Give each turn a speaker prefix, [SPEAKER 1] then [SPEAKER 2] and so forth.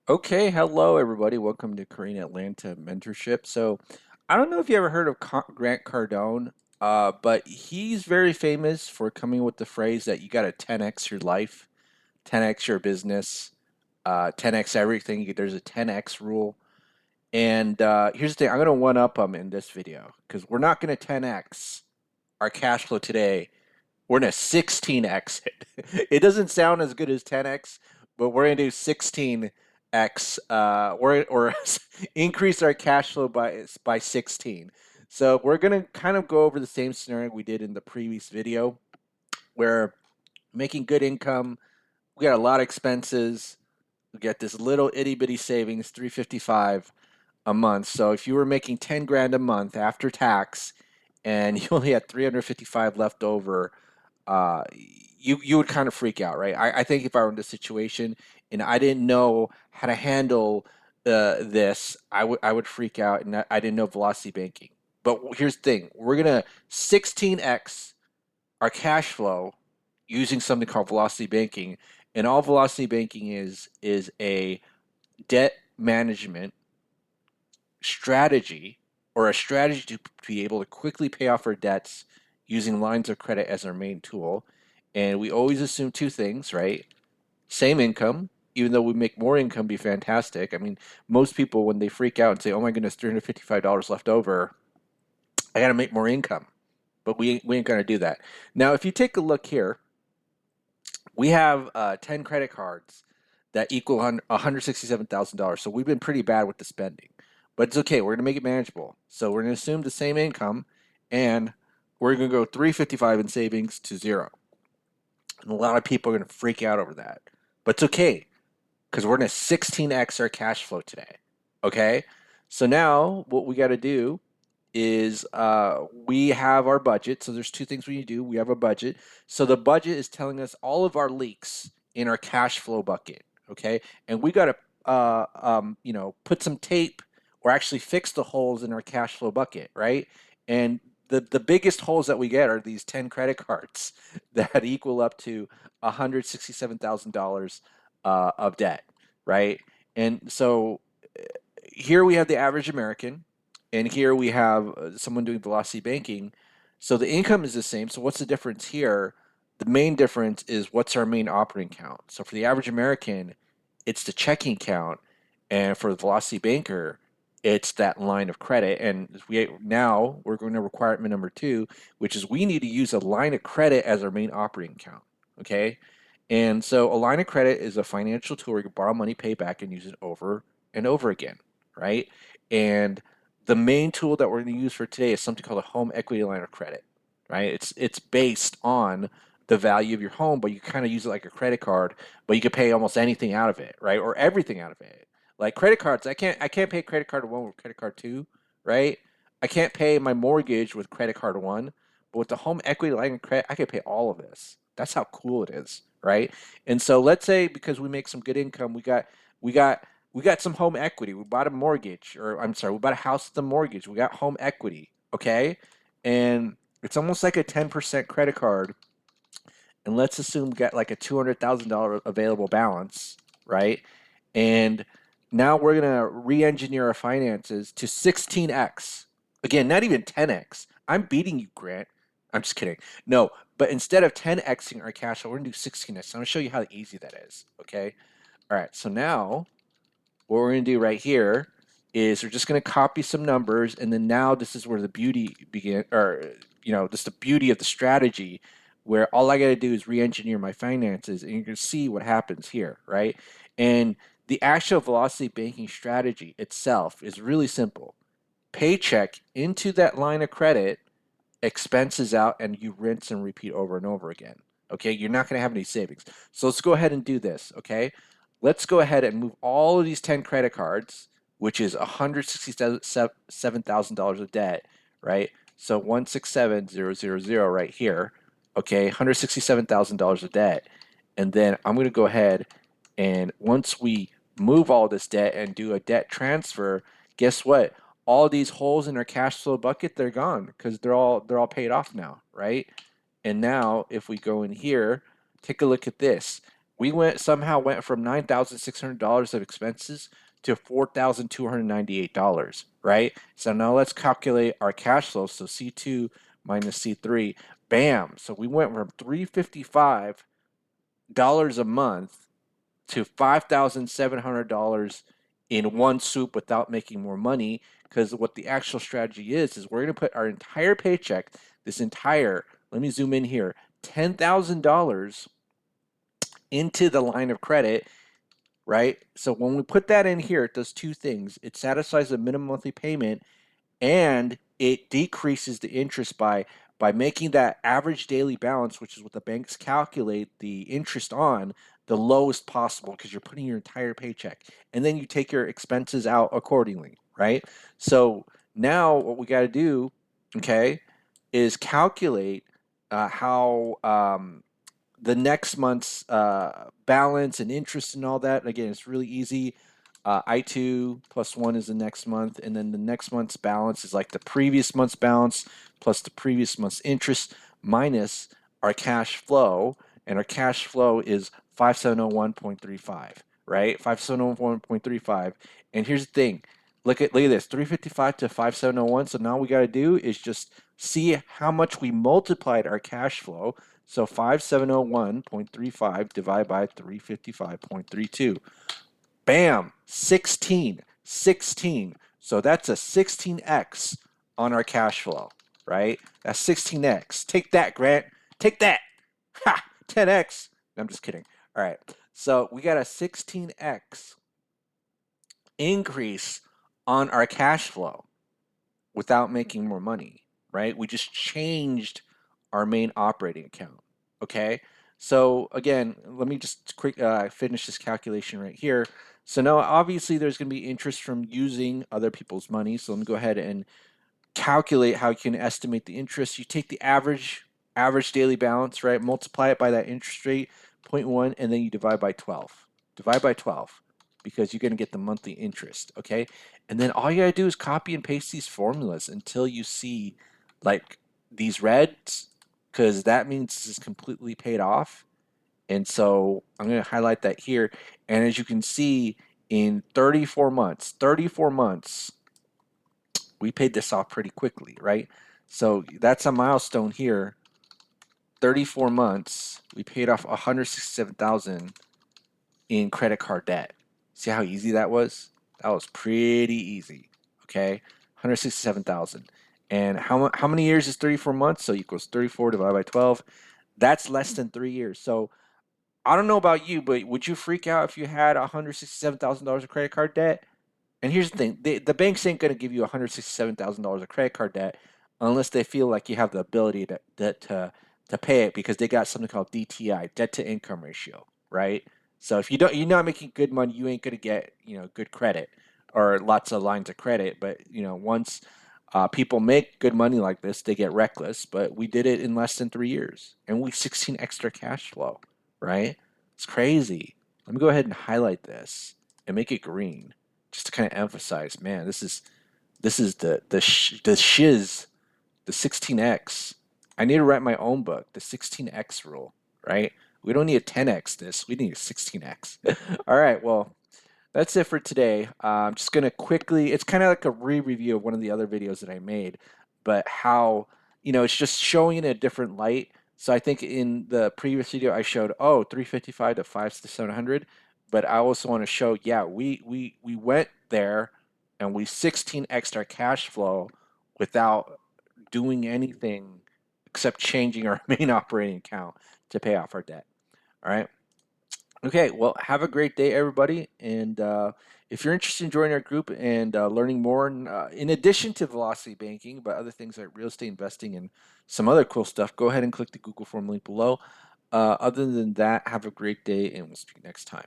[SPEAKER 1] Okay, hello everybody. Welcome to Korean Atlanta Mentorship. So, I don't know if you ever heard of Grant Cardone, but he's very famous for coming with the phrase that you got to 10x your life, 10x your business, 10x everything. There's a 10x rule. And here's the thing, I'm going to one up him in this video because we're not going to 10x our cash flow today. We're going to 16x it. It doesn't sound as good as 10x, but we're going to do 16x or increase our cash flow by 16. So we're going to kind of go over the same scenario we did in the previous video where making good income, we got a lot of expenses, we got this little itty bitty savings, 355 a month. So if you were making 10 grand a month after tax and you only had 355 left over, you would kind of freak out, right? I think if I were in this situation and I didn't know how to handle this, I would freak out, and I didn't know velocity banking. But here's the thing: we're gonna 16x our cash flow using something called velocity banking, and all velocity banking is a debt management strategy or a strategy to be able to quickly pay off our debts using lines of credit as our main tool. And we always assume two things, right? Same income, even though we make more income, be fantastic. I mean, most people, when they freak out and say, oh my goodness, $355 left over, I got to make more income. But we ain't going to do that. Now, if you take a look here, we have 10 credit cards that equal $167,000. So we've been pretty bad with the spending, but it's okay. We're going to make it manageable. So we're going to assume the same income, and we're going to go 355 in savings to zero. And a lot of people are going to freak out over that, but it's okay because we're going to 16x our cash flow today. Okay. So now what we got to do is we have our budget. So there's two things we need to do. We have a budget. So the budget is telling us all of our leaks in our cash flow bucket. Okay, and we got to put some tape or actually fix the holes in our cash flow bucket, right? And the biggest holes that we get are these 10 credit cards that equal up to $167,000 of debt, right? And so here we have the average American, and here we have someone doing velocity banking. So the income is the same. So what's the difference here? The main difference is what's our main operating account. So for the average American, it's the checking account, and for the velocity banker, it's that line of credit. And we're going to requirement number two, which is we need to use a line of credit as our main operating account. Okay, and so a line of credit is a financial tool where you can borrow money, pay back, and use it over and over again, right? And the main tool that we're going to use for today is something called a home equity line of credit, right? It's based on the value of your home, but you kind of use it like a credit card, but you can pay almost anything out of it, right? Or everything out of it. Like credit cards, I can't pay credit card one with credit card two, right? I can't pay my mortgage with credit card one, but with the home equity line of credit, I can pay all of this. That's how cool it is, right? And so let's say because we make some good income, we got we got some home equity. We bought a mortgage, or I'm sorry, we bought a house with a mortgage. We got home equity, okay? And it's almost like a 10% credit card. And let's assume we got like a $200,000 available balance, right? And now we're gonna re-engineer our finances to 16x. Again, not even 10x. I'm beating you, Grant. I'm just kidding. No, but instead of 10xing our cash flow, we're gonna do 16x. I'm gonna show you how easy that is. Okay. All right. So now what we're going to do right here is we're just going to copy some numbers, and then now this is where the beauty begin, or just the beauty of the strategy, where all I got to do is re-engineer my finances, and you can see what happens here, right? And the actual velocity banking strategy itself is really simple. Paycheck into that line of credit, expenses out, and you rinse and repeat over and over again. Okay, you're not going to have any savings. So let's go ahead and do this. Okay, let's go ahead and move all of these 10 credit cards, which is $167,000 of debt, right? So 167,000 right here. Okay, $167,000 of debt. And then I'm going to go ahead and once we move all this debt and do a debt transfer, guess what? All these holes in our cash flow bucket, they're gone because they're all paid off now, right? And now if we go in here, take a look at this. We somehow went from $9,600 of expenses to $4,298, right? So now let's calculate our cash flow. So C2 minus C3, bam. So we went from $355 a month to $5,700 in one swoop without making more money. Because what the actual strategy is we're going to put our entire paycheck, let me zoom in here, $10,000 into the line of credit, right? So when we put that in here, it does two things. It satisfies the minimum monthly payment, and it decreases the interest by making that average daily balance, which is what the banks calculate the interest on, the lowest possible, because you're putting your entire paycheck, and then you take your expenses out accordingly, right? So now what we got to do, okay, is calculate how the next month's balance and interest and all that. Again, it's really easy. I2 plus 1 is the next month, and then the next month's balance is like the previous month's balance plus the previous month's interest minus our cash flow, and our cash flow is 5701.35, right? 5701.35. And here's the thing. Look at this, 355 to 5701. So now we got to do is just see how much we multiplied our cash flow. So 5701.35 divided by 355.32. Bam, 16. 16. So that's a 16x on our cash flow, right? That's 16x. Take that, Grant. Take that. Ha! 10x. I'm just kidding. All right. So we got a 16x increase on our cash flow without making more money, right? We just changed our main operating account, okay? So again, let me just quick finish this calculation right here. So now obviously there's going to be interest from using other people's money. So let me go ahead and calculate how you can estimate the interest. You take the average daily balance, right? Multiply it by that interest rate, 0.1, and then you divide by 12. Divide by 12 because you're going to get the monthly interest, okay? And then all you got to do is copy and paste these formulas until you see like these reds, because that means this is completely paid off. And so I'm going to highlight that here. And as you can see, in 34 months, we paid this off pretty quickly, right? So that's a milestone here. 34 months, we paid off 167,000 in credit card debt. See how easy that was? That was pretty easy. Okay, 167,000. And how many years is 34 months? So equals 34 divided by 12. That's less than 3 years. So I don't know about you, but would you freak out if you had $167,000 of credit card debt? And here's the thing, the banks ain't going to give you $167,000 of credit card debt unless they feel like you have the ability to pay it, because they got something called DTI, debt to income ratio, right? So if you're not making good money, you ain't going to get, good credit or lots of lines of credit. But, once people make good money like this, they get reckless. But we did it in less than 3 years, and we 16 extra cash flow, right? It's crazy. Let me go ahead and highlight this and make it green, just to kind of emphasize, man, this is the shiz, the 16x. I need to write my own book, the 16x rule, right? We don't need a 10x this, we need a 16x. All right, well, that's it for today. I'm just gonna quickly, it's kind of like a re-review of one of the other videos that I made, but how, it's just showing in a different light. So I think in the previous video I showed, 355 to 5 to 700, but I also want to show, yeah, we went there and we 16 extra cash flow without doing anything except changing our main operating account to pay off our debt. All right. Okay, well, have a great day, everybody. And if you're interested in joining our group and learning more, in addition to Velocity Banking, but other things like real estate investing and some other cool stuff, go ahead and click the Google form link below. Other than that, have a great day, and we'll speak next time.